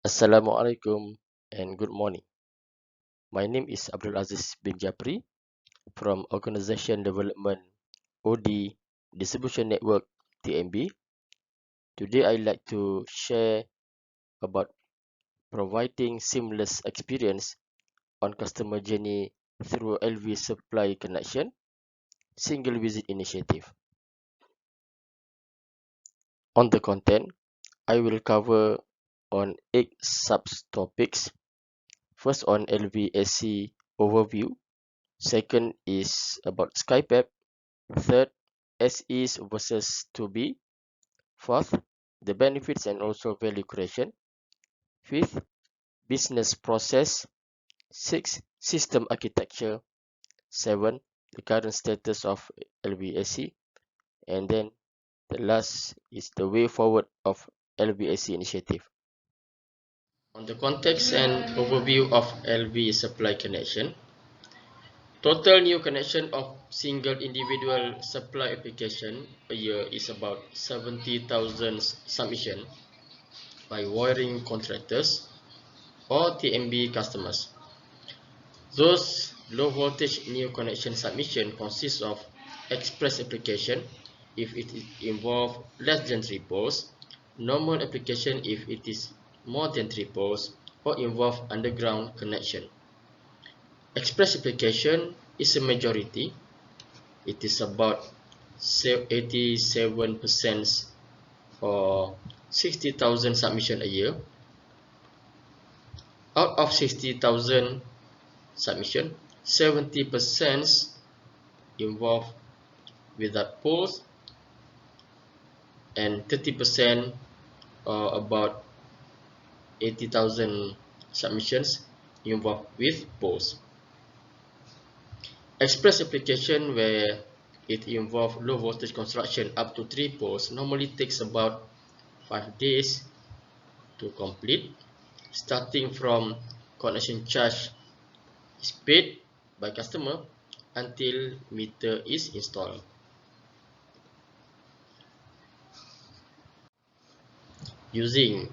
Assalamualaikum and good morning. My name is Abdul Aziz bin Japri from Organization Development OD Distribution Network TMB. Today I'd like to share about providing seamless experience on customer journey through LV supply connection single visit initiative. On the content, I will cover on 8 subtopics. First on LVSC overview. Second is about Skype app. Third, SEs versus 2B. Fourth, the benefits and also value creation. Fifth, business process. Six, system architecture. Seven, the current status of LVSC. And then the last is the way forward of LVSC initiative. On the context and overview of LV supply connection, total new connection of single individual supply application a year is about 70,000 submission by wiring contractors or TMB customers. Those low voltage new connection submission consists of express application if it involves less than 3 poles, normal application if it is more than 3 poles, or involve underground connection. Express application is a majority. It is about 87% or 60,000 submission a year. Out of 60,000 submission, 70% involve without poles and 30% or about 80,000 submissions involved with poles. Express application where it involves low voltage construction up to 3 poles normally takes about 5 days to complete, starting from connection charge is paid by customer until meter is installed. Using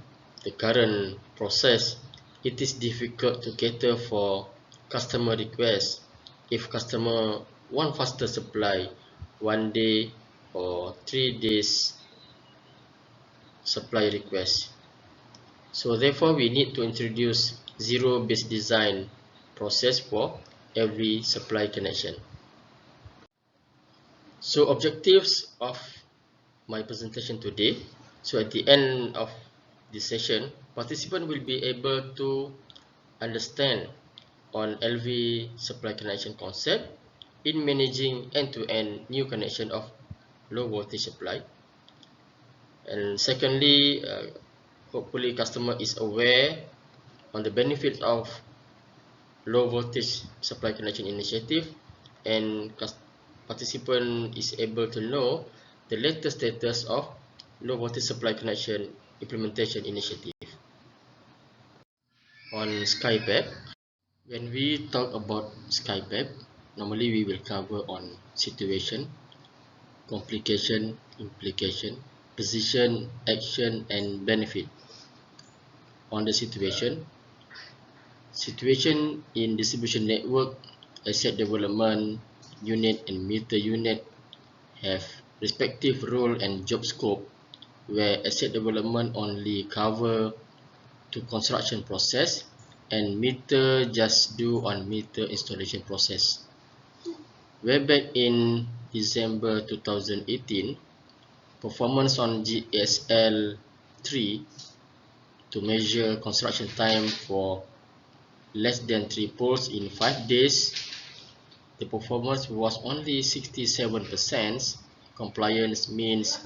the current process, it is difficult to cater for customer requests. If customer want faster supply 1 day or 3 days supply request. So therefore we need to introduce zero-based design process for every supply connection. So objectives of my presentation today. So at the end of this session, participant will be able to understand on LV supply connection concept in managing end-to-end new connection of low voltage supply. And secondly, hopefully customer is aware on the benefit of low voltage supply connection initiative, and participant is able to know the latest status of low voltage supply connection implementation initiative. On Skype app, when we talk about Skype app, normally we will cover on situation, complication, implication, position, action, and benefit. On the situation in distribution network, asset development unit and meter unit have respective role and job scope, where asset development only cover to construction process and meter just do on meter installation process. Way back in December 2018, performance on GSL 3 to measure construction time for less than 3 poles in 5 days, the performance was only 67%. Compliance means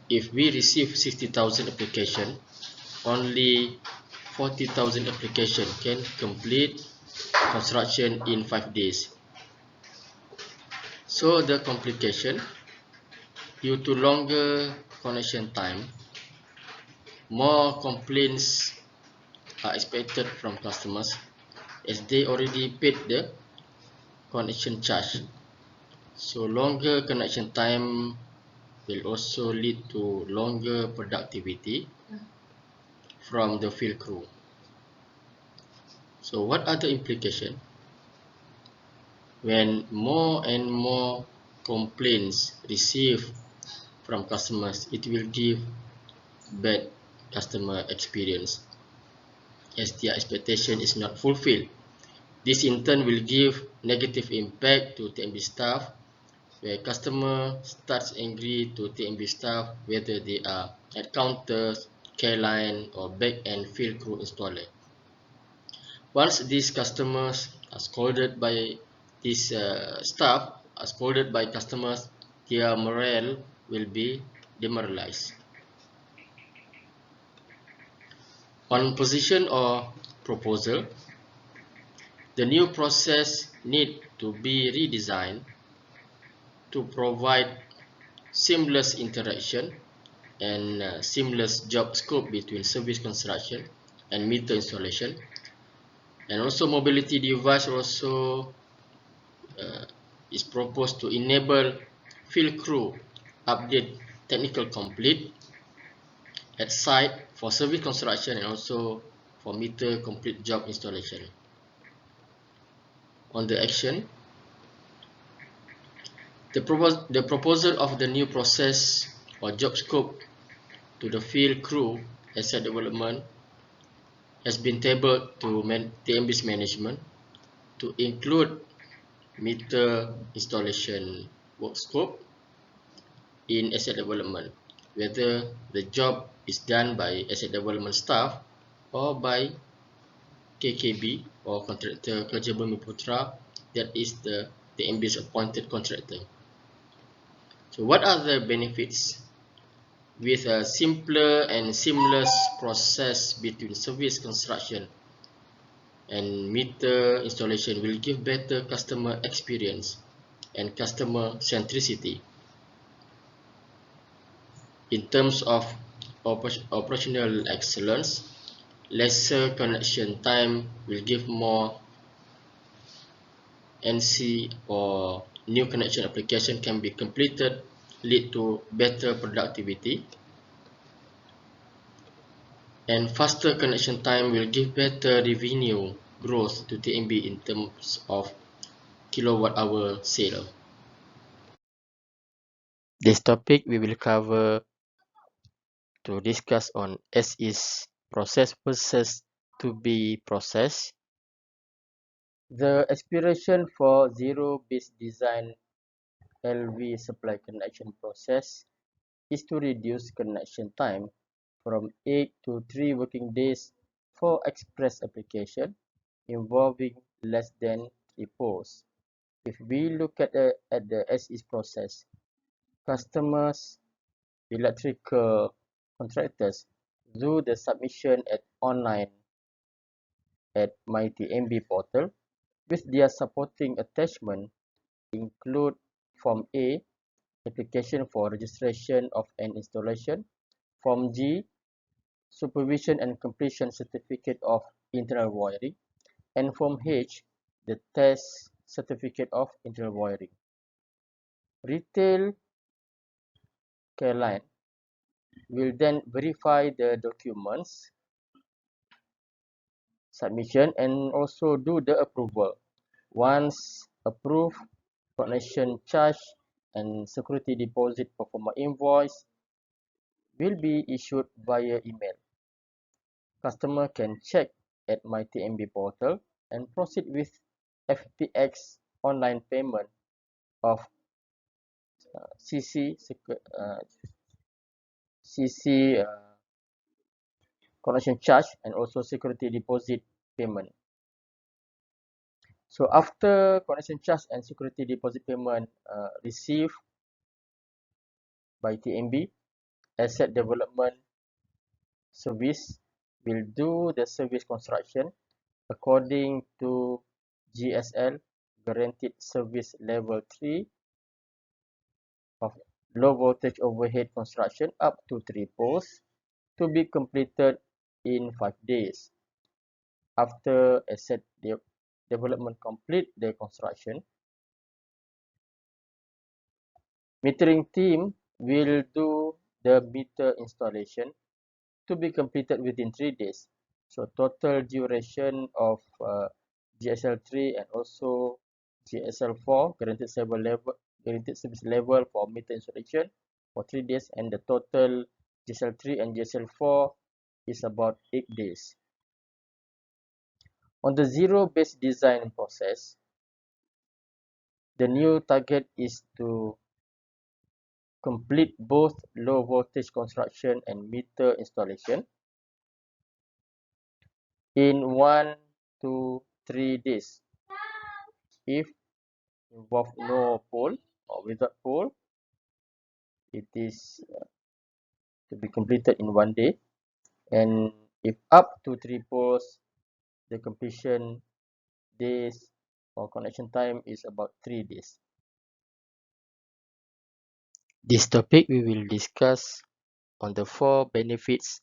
if we receive 60,000 applications, only 40,000 applications can complete construction in 5 days. So the complication, due to longer connection time, more complaints are expected from customers as they already paid the connection charge. So longer connection time will also lead to longer productivity from the field crew. So what are the implications? When more and more complaints received from customers, it will give bad customer experience as their expectation is not fulfilled. This in turn will give negative impact to TMB staff, where customer starts angry to TMB staff whether they are at counters, care line or back end field crew installer. Once these customers are scolded by these staff are scolded by customers, their morale will be demoralized. On position or proposal, the new process need to be redesigned to provide seamless interaction and seamless job scope between service construction and meter installation, and also mobility device also uh, is proposed to enable field crew update technical complete at site for service construction and also for meter complete job installation. On the action, the proposal of the new process or job scope to the field crew asset development has been tabled to TMB's management to include meter installation work scope in asset development, whether the job is done by asset development staff or by KKB or contractor Kerja Bumi Putra, that is the TMB's appointed contractor. So what are the benefits? With a simpler and seamless process between service construction and meter installation will give better customer experience and customer centricity. In terms of operational excellence, lesser connection time will give more NC or new connection application can be completed, lead to better productivity, and faster connection time will give better revenue growth to TMB in terms of kilowatt hour sale. This topic we will cover to discuss on as is process versus to be process. The aspiration for zero-based design LV supply connection process is to reduce connection time from 8 to 3 working days for express application involving less than 3 poles. If we look at the as-is process, customers, electrical contractors do the submission at online at MyTMB portal with their supporting attachment include Form A, application for registration of an installation, Form G, supervision and completion certificate of internal wiring, and Form H, the test certificate of internal wiring. Retail care line will then verify the documents submission and also do the approval. Once approved, connection charge and security deposit performer invoice will be issued via email. Customer can check at MyTMB portal and proceed with FTX online payment of CC connection charge and also security deposit payment. So after connection charge and security deposit payment received by TMB, asset development service will do the service construction according to GSL, guaranteed service level 3 of low voltage overhead construction up to 3 poles to be completed in 5 days. After asset development complete the construction, metering team will do the meter installation to be completed within 3 days. So total duration of GSL3 and also GSL4 guaranteed service level for meter installation for 3 days, and the total GSL3 and GSL4 is about 8 days. On the zero-based design process, the new target is to complete both low voltage construction and meter installation in 1 to 3 days. If involve no pole or without pole, it is to be completed in 1 day, and if up to 3 poles, the completion days or connection time is about 3 days. This topic we will discuss on the 4 benefits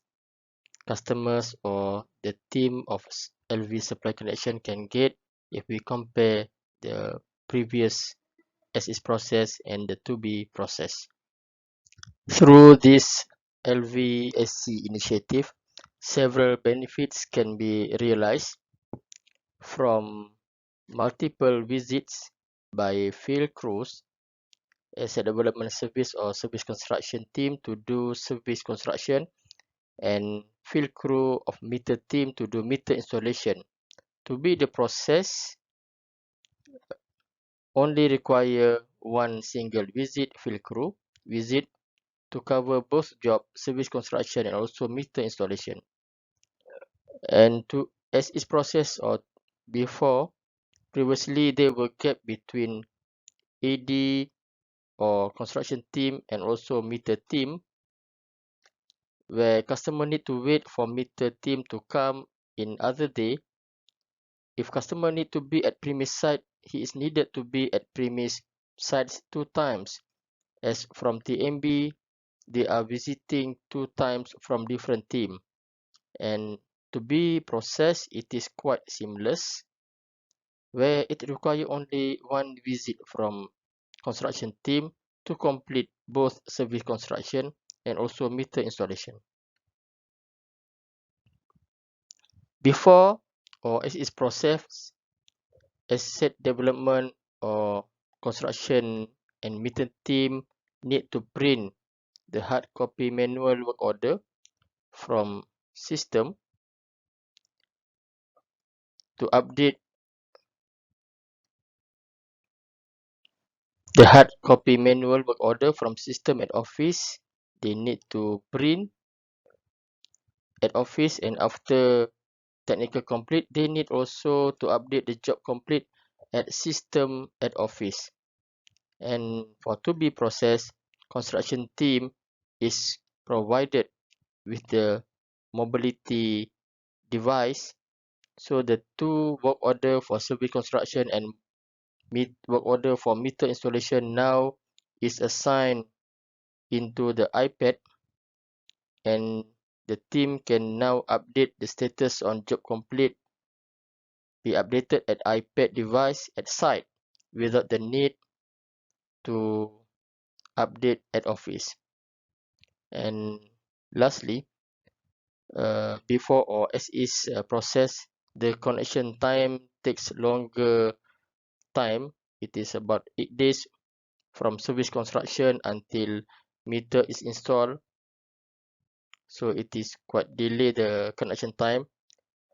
customers or the team of LV supply connection can get if we compare the previous as-is process and the to-be process. Through this LVSC initiative, several benefits can be realized, from multiple visits by field crews, asset development service or service construction team to do service construction, and field crew of meter team to do meter installation. To be the process, only require one single field crew visit to cover both job, service construction and also meter installation. And to as is process or before, previously there were gap between AD or construction team and also meter team, where customer need to wait for meter team to come in other day. If customer need to be at premise site, he is needed to be at premise sites 2 times. As from TMB, they are visiting 2 times from different team. And to be processed, it is quite seamless, where it require only one visit from construction team to complete both service construction and also meter installation. Before or as is process, asset development or construction and meter team need to print the hard copy manual work order from system to update the hard copy manual work order from system at office. They need to print at office, and after technical complete, they need also to update the job complete at system at office. And for to be processed, construction team is provided with the mobility device. So the 2 work order for service construction and work order for meter installation now is assigned into the iPad, and the team can now update the status on job complete, be updated at iPad device at site without the need to update at office. And lastly, before or as is process, the connection time takes longer time. It is about 8 days from service construction until meter is installed. So it is quite delay the connection time.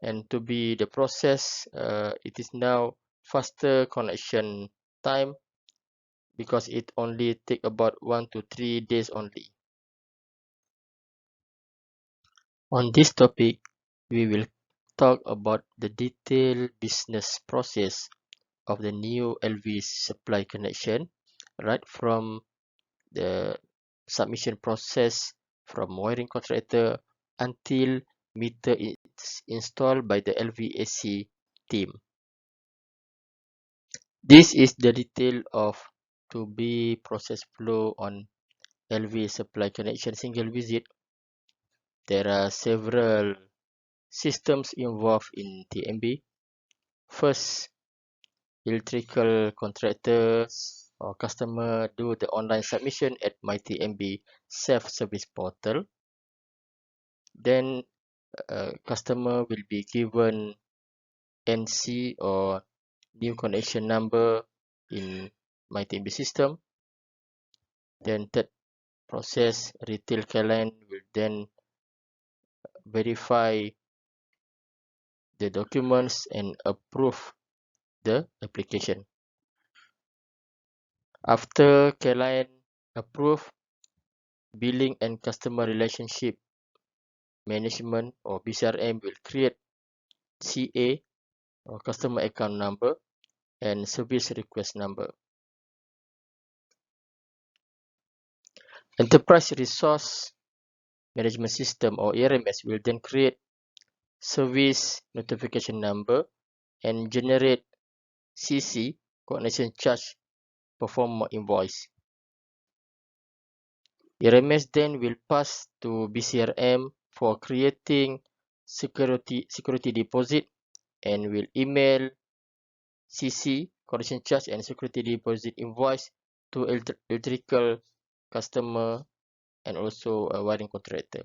And to be the process, it is now faster connection time because it only take about 1 to 3 days only. On this topic, we will talk about the detailed business process of the new LV supply connection, right from the submission process from wiring contractor until meter is installed by the LVAC team. This is the detail of to be process flow on LV supply connection single visit. There are several systems involved in TMB. First, electrical contractors, or customer do the online submission at MyTMB self-service portal. Then customer will be given NC or new connection number in MyTMB system. Then third process, retail client will then verify the documents and approve the application. After client approve, billing and customer relationship management or BCRM will create CA or customer account number and service request number. Enterprise resource management system or ERMS will then create service notification number and generate CC connection charge perform invoice. ERMS then will pass to BCRM for creating security deposit and will email CC connection charge and security deposit invoice to electrical customer and also a wiring contractor.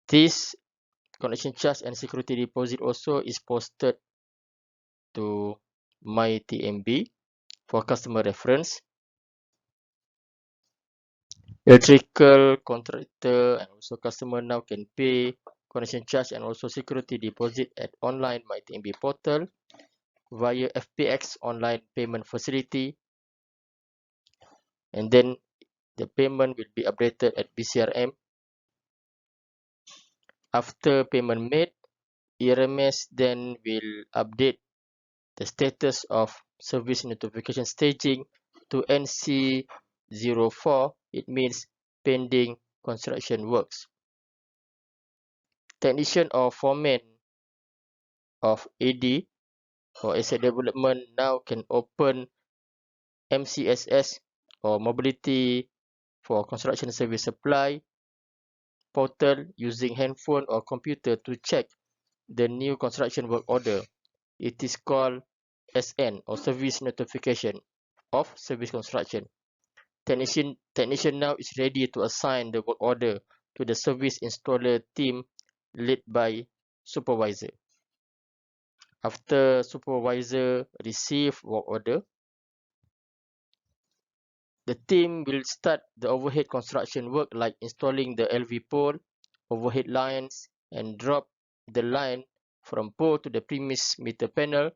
This connection charge and security deposit also is posted to MyTMB for customer reference. Electrical contractor and also customer now can pay connection charge and also security deposit at online MyTMB portal via FPX online payment facility, and then the payment will be updated at BCRM. After payment made, ERMS then will update the status of service notification staging to NC04. It means pending construction works. Technician or foreman of AD or asset development now can open MCSS or mobility for construction service supply portal using handphone or computer to check the new construction work order. It is called SN or service notification of service construction. Technician now is ready to assign the work order to the service installer team led by supervisor. After supervisor receive work order, the team will start the overhead construction work like installing the LV pole, overhead lines, and drop the line from pole to the premise meter panel.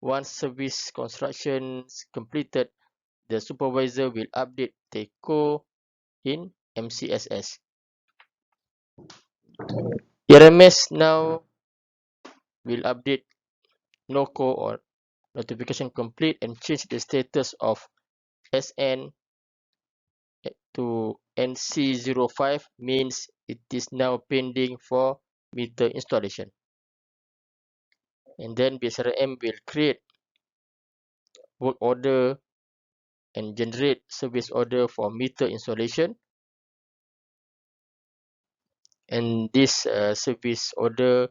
Once service construction is completed, the supervisor will update TECO in MCSS. ERMS now will update NOCO or notification complete and change the status of SN to NC05, means it is now pending for meter installation. And then BCRM will create work order and generate service order for meter installation. And this service order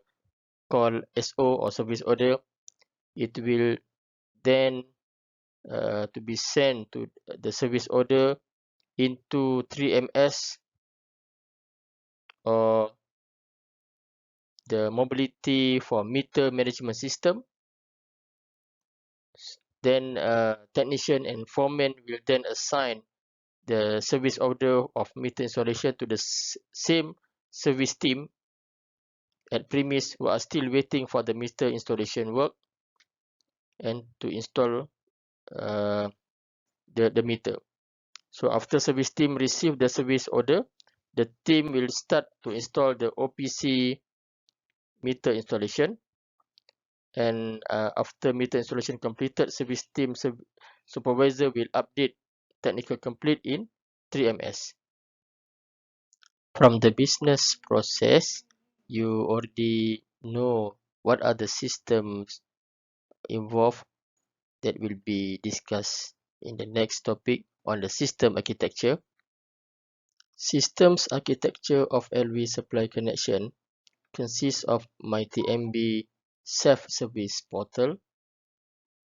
called SO or service order, it will then to be sent to the service order into 3MS or the mobility for meter management system. Then technician and foreman will then assign the service order of meter installation to the same service team at premise who are still waiting for the meter installation work and to install the meter. So after service team receive the service order, the team will start to install the OPC meter installation. And after meter installation completed, service team supervisor will update technical complete in 3MS. From the business process, you already know what are the systems involved that will be discussed in the next topic on the system architecture. Systems architecture of LV supply connection consists of MyTMB self-service portal,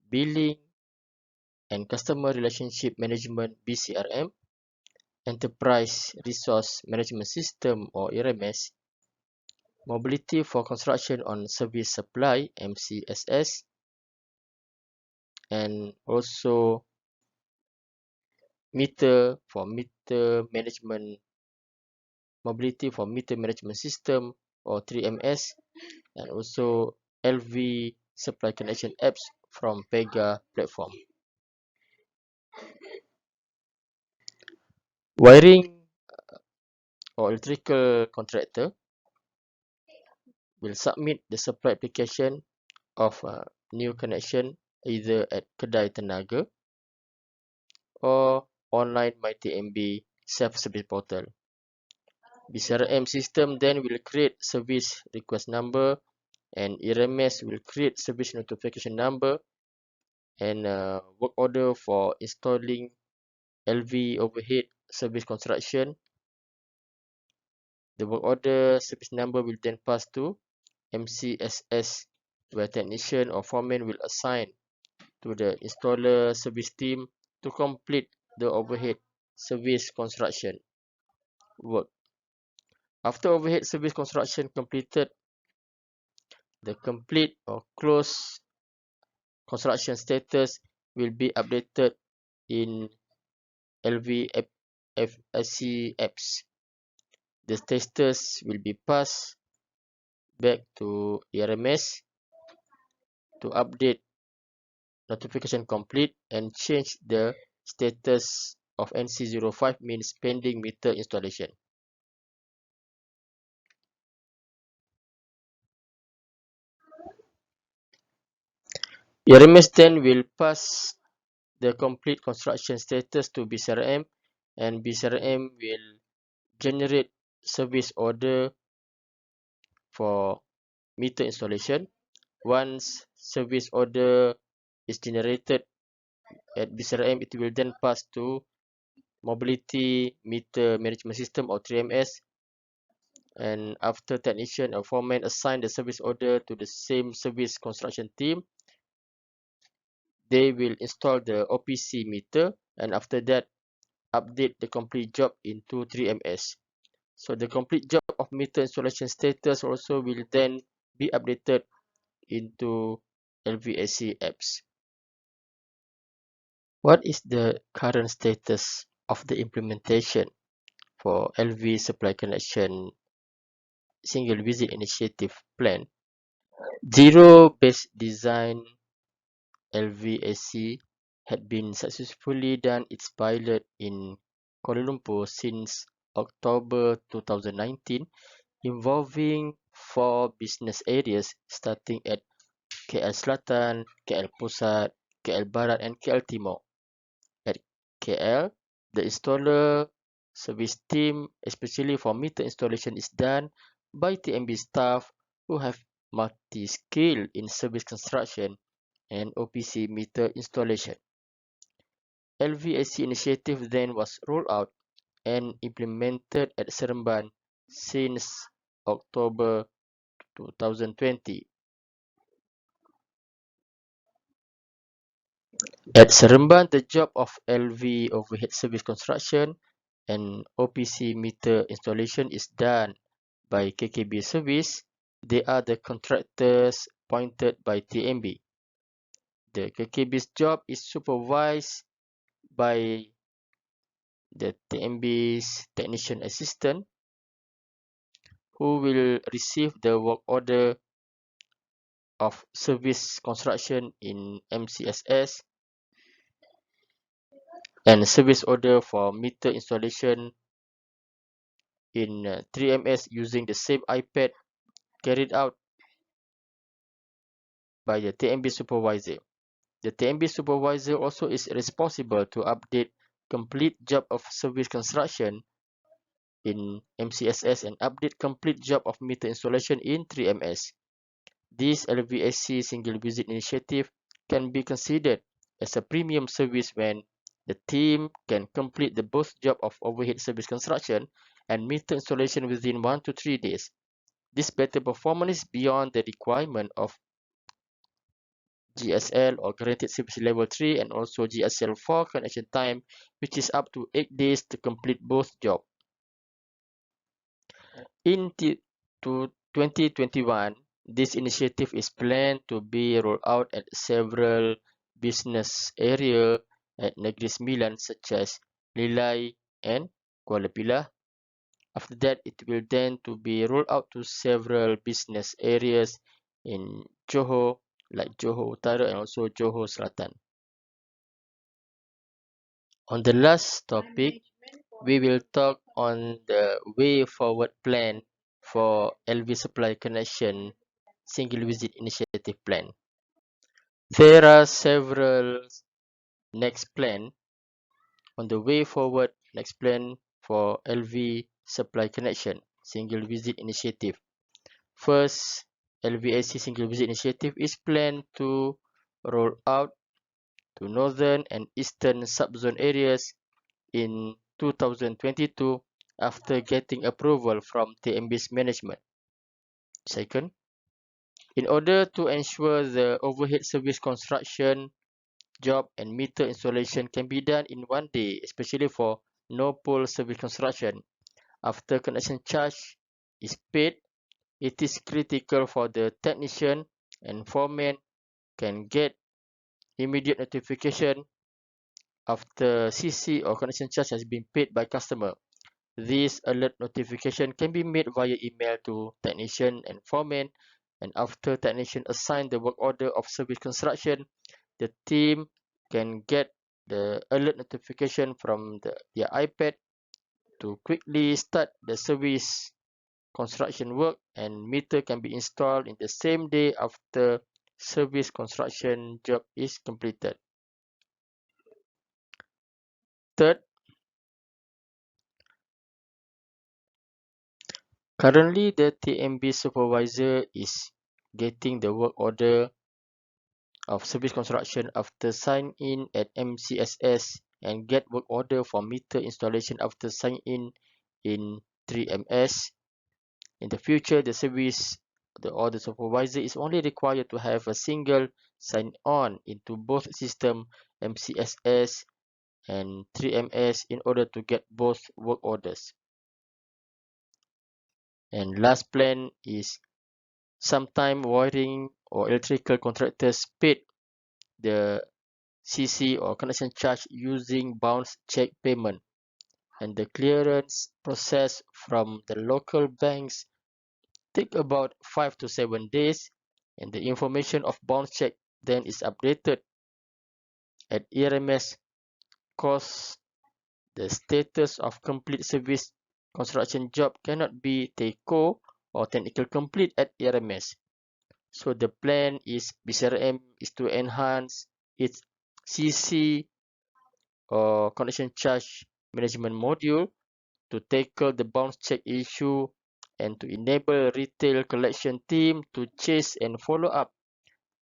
billing and Customer Relationship Management (BCRM), Enterprise Resource Management System or ERMS, Mobility for Construction on Service Supply (MCSS), and also Meter Management Mobility for Meter Management System or 3MS, and also LV Supply Connection Apps from Pega platform. Wiring or electrical contractor will submit the supply application of a new connection either at Kedai Tenaga or online MyTMB self-service portal. BCRM system then will create service request number, and ERMS will create service notification number and work order for installing LV overhead service construction. The work order service number will then pass to MCSS, where technician or foreman will assign to the installer service team to complete the overhead service construction work. After overhead service construction completed, the complete or closed construction status will be updated in LVFSC apps. The status will be passed back to ERMS to update notification complete and change the status of NC05 means pending meter installation. ERMS then will pass the complete construction status to BCRM, and BCRM will generate service order for meter installation. Once service order is generated at BCRM, it will then pass to Mobility Meter Management System or 3MS, and after technician or foreman assign the service order to the same service construction team, they will install the OPC meter, and after that update the complete job into 3MS. So the complete job of meter installation status also will then be updated into LVAC apps. What is the current status of the implementation for LV Supply Connection Single Visit Initiative Plan? Zero-based design LVAC had been successfully done its pilot in Kuala Lumpur since October 2019, involving 4 business areas starting at KL Selatan, KL Pusat, KL Barat and KL Timur. At KL, the installer service team, especially for meter installation, is done by TMB staff who have multi-skill in service construction and OPC meter installation. LVAC initiative then was rolled out and implemented at Seremban since October 2020. At Seremban, the job of LV overhead service construction and OPC meter installation is done by KKB Service. They are the contractors appointed by TMB. The KKB's job is supervised by the TMB's technician assistant, who will receive the work order of service construction in MCSS and service order for meter installation in 3MS using the same iPad carried out by the TMB supervisor. The TMB supervisor also is responsible to update complete job of service construction in MCSS and update complete job of meter installation in 3MS. This LVAC single visit initiative can be considered as a premium service when the team can complete the both job of overhead service construction and meter installation within 1 to 3 days. This better performance is beyond the requirement of GSL or Guaranteed Service Level 3, and also GSL 4 connection time, which is up to 8 days to complete both jobs. In 2021, this initiative is planned to be rolled out at several business areas at Negeri Sembilan such as Lilai and Kuala Pilah. After that, it will then to be rolled out to several business areas in Johor, like Johor Utara and also Johor Selatan. On the last topic, we will talk on the way forward plan for LV supply connection single visit initiative plan. There are several next plan on the way forward next plan for LV supply connection single visit initiative. First, LVAC single visit initiative is planned to roll out to northern and eastern subzone areas in 2022 after getting approval from TMB's management. Second, in order to ensure the overhead service construction job and meter installation can be done in one day, especially for no-pole service construction, after connection charge is paid, it is critical for the technician and foreman can get immediate notification after CC or connection charge has been paid by customer. This alert notification can be made via email to technician and foreman, and after technician assign the work order of service construction, the team can get the alert notification from their iPad to quickly start the service construction work, and meter can be installed in the same day after service construction job is completed. Third, currently the TMB supervisor is getting the work order of service construction after sign in at MCSS and get work order for meter installation after sign in 3MS. In the future, the supervisor is only required to have a single sign-on into both system MCSS and 3MS in order to get both work orders. And last plan is sometime wiring or electrical contractors paid the CC or connection charge using bounce check payment, and the clearance process from the local banks take about 5 to 7 days, and the information of bounce check then is updated at ERMS cause the status of complete service construction job cannot be TECO or technical complete at ERMS. So the plan is BCRM is to enhance its CC or connection charge management module to tackle the bounce check issue and to enable retail collection team to chase and follow up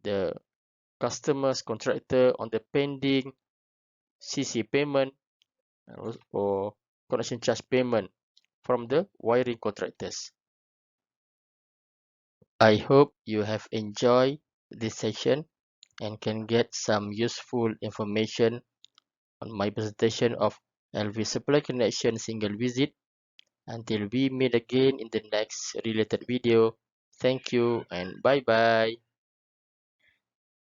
the customer's contractor on the pending CC payment or connection charge payment from the wiring contractors. I hope you have enjoyed this session and can get some useful information on my presentation of LV supply connection single visit. Until we meet again in the next related video, thank you and bye bye.